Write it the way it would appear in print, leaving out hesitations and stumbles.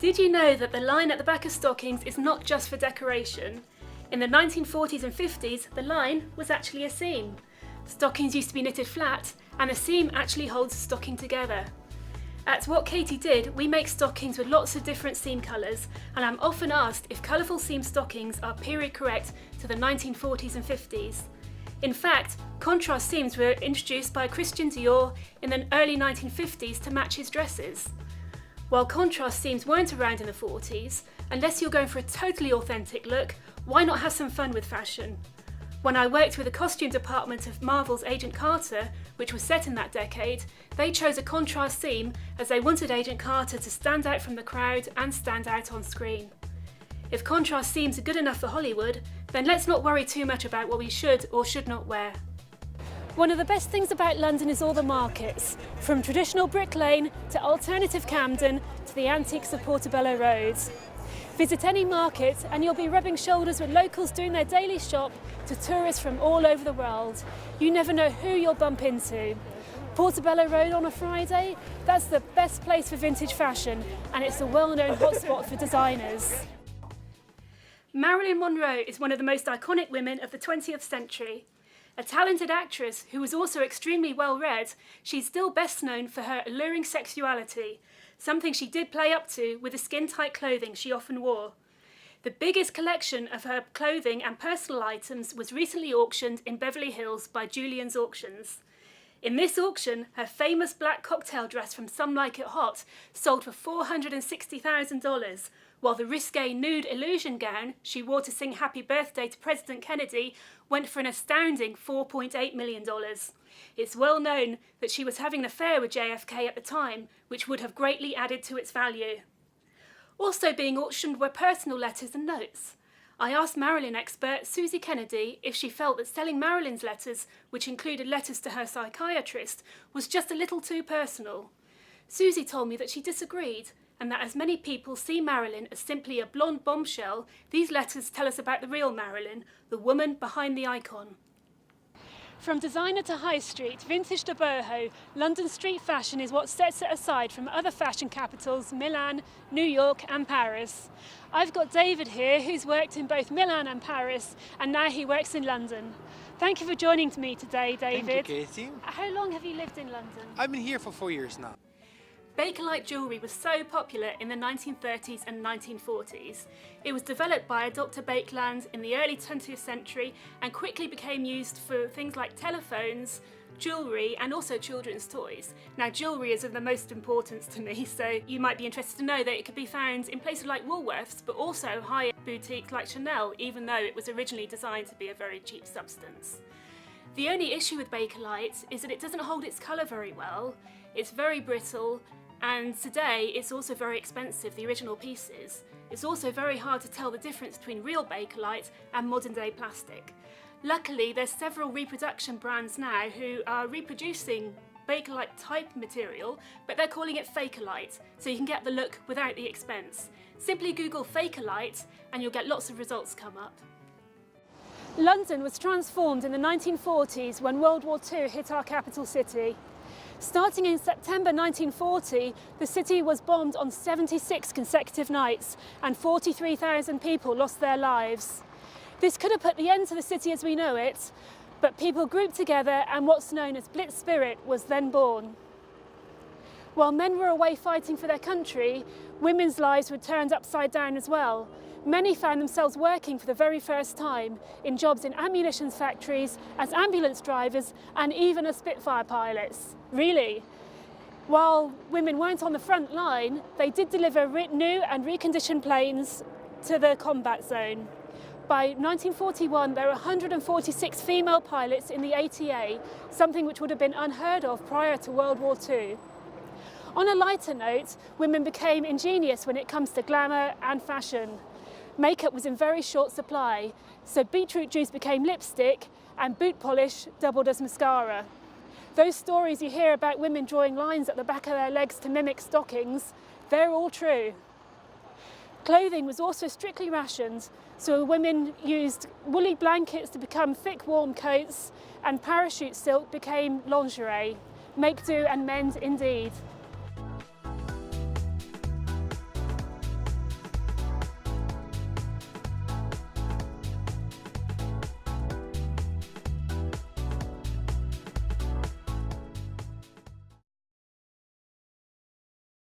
Did you know that the line at the back of stockings is not just for decoration? In the 1940s and 50s, the line was actually a seam. Stockings used to be knitted flat, and the seam actually holds the stocking together. At What Katie Did, we make stockings with lots of different seam colours, and I'm often asked if colourful seam stockings are period correct to the 1940s and 50s. In fact, contrast seams were introduced by Christian Dior in the early 1950s to match his dresses. While contrast seams weren't around in the 40s, unless you're going for a totally authentic look, why not have some fun with fashion? When I worked with the costume department of Marvel's Agent Carter, which was set in that decade, they chose a contrast seam as they wanted Agent Carter to stand out from the crowd and stand out on screen. If contrast seams are good enough for Hollywood, then let's not worry too much about what we should or should not wear. One of the best things about London is all the markets, from traditional Brick Lane to alternative Camden to the antiques of Portobello Road. Visit any market and you'll be rubbing shoulders with locals doing their daily shop to tourists from all over the world. You never know who you'll bump into. Portobello Road on a Friday? That's the best place for vintage fashion, and it's a well-known hotspot for designers. Marilyn Monroe is one of the most iconic women of the 20th century. A talented actress who was also extremely well-read, she's still best known for her alluring sexuality, something she did play up to with the skin-tight clothing she often wore. The biggest collection of her clothing and personal items was recently auctioned in Beverly Hills by Julian's Auctions. In this auction, her famous black cocktail dress from Some Like It Hot sold for $460,000, while the risque nude illusion gown she wore to sing Happy Birthday to President Kennedy went for an astounding $4.8 million. It's well known that she was having an affair with JFK at the time, which would have greatly added to its value. Also being auctioned were personal letters and notes. I asked Marilyn expert Susie Kennedy if she felt that selling Marilyn's letters, which included letters to her psychiatrist, was just a little too personal. Susie told me that she disagreed, and that as many people see Marilyn as simply a blonde bombshell, these letters tell us about the real Marilyn, the woman behind the icon. From designer to high street, vintage to boho, London street fashion is what sets it aside from other fashion capitals, Milan, New York and Paris. I've got David here, who's worked in both Milan and Paris, and now he works in London. Thank you for joining me today, David. Thank you, Katie. How long have you lived in London? I've been here for 4 years now. Bakelite jewellery was so popular in the 1930s and 1940s. It was developed by a Dr. Bakeland in the early 20th century and quickly became used for things like telephones, jewellery and also children's toys. Now jewellery is of the most importance to me, so you might be interested to know that it could be found in places like Woolworths, but also high-end boutiques like Chanel, even though it was originally designed to be a very cheap substance. The only issue with Bakelite is that it doesn't hold its colour very well. It's very brittle, and today it's also very expensive, the original pieces. It's also very hard to tell the difference between real Bakelite and modern day plastic. Luckily, there's several reproduction brands now who are reproducing Bakelite type material, but they're calling it Fakelite, so you can get the look without the expense. Simply Google Fakelite and you'll get lots of results come up. London was transformed in the 1940s when World War II hit our capital city. Starting in September 1940, the city was bombed on 76 consecutive nights and 43,000 people lost their lives. This could have put the end to the city as we know it, but people grouped together and what's known as Blitz spirit was then born. While men were away fighting for their country, women's lives were turned upside down as well. Many found themselves working for the very first time in jobs in ammunition factories, as ambulance drivers and even as Spitfire pilots. Really. While women weren't on the front line, they did deliver new and reconditioned planes to the combat zone. By 1941, there were 146 female pilots in the ATA, something which would have been unheard of prior to World War II. On a lighter note, women became ingenious when it comes to glamour and fashion. Makeup was in very short supply, so beetroot juice became lipstick and boot polish doubled as mascara. Those stories you hear about women drawing lines at the back of their legs to mimic stockings, they're all true. Clothing was also strictly rationed, so women used woolly blankets to become thick warm coats, and parachute silk became lingerie. Make do and mend indeed.